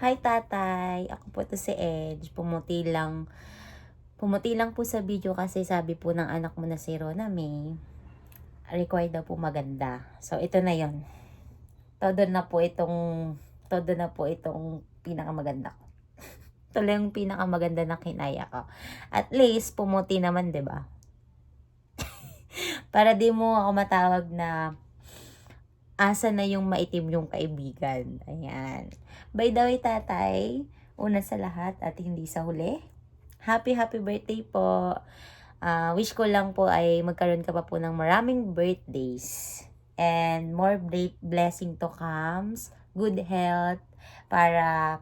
Hi tatay, ako po to si Edge. Pumuti lang po sa video kasi sabi po ng anak mo na si Rona May, required daw po maganda. So ito na yon. Todo na po itong, todo na po itong pinakamaganda ko. Ito lang yung pinakamaganda na kinaya ko. At least, pumuti naman, 'di ba? Para di mo ako matawag na asa na yung maitim yung kaibigan. Ayan. By the way, tatay, una sa lahat at hindi sa huli, happy birthday po. Wish ko lang po ay magkaroon ka pa po ng maraming birthdays. And more blessing to comes. Good health. Para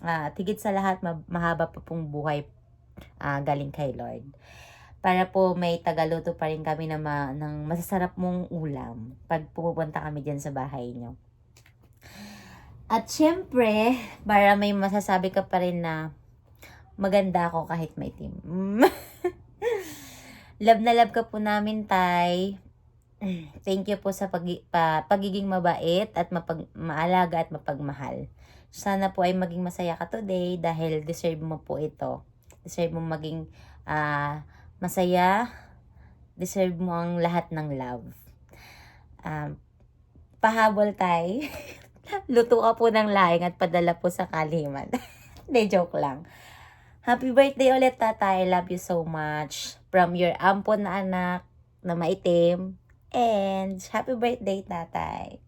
at higit sa lahat, mahaba pa pong buhay galing kay Lord. Para po may tagaluto pa rin kami ng masasarap mong ulam pag pumupunta kami dyan sa bahay nyo. At syempre, para may masasabi ka pa rin na maganda ako kahit may team. Love na love ka po namin, tay. Thank you po sa pagiging mabait at maalaga at mapagmahal. Sana po ay maging masaya ka today dahil deserve mo po ito. Deserve mo maging masaya. Deserve mo ang lahat ng love. Pahabol tay. Luto ka po ng laing at padala po sa kaliman. Hindi, joke lang. Happy birthday ulit, tatay. I love you so much. From your ampon na anak na maitim. And happy birthday, tatay.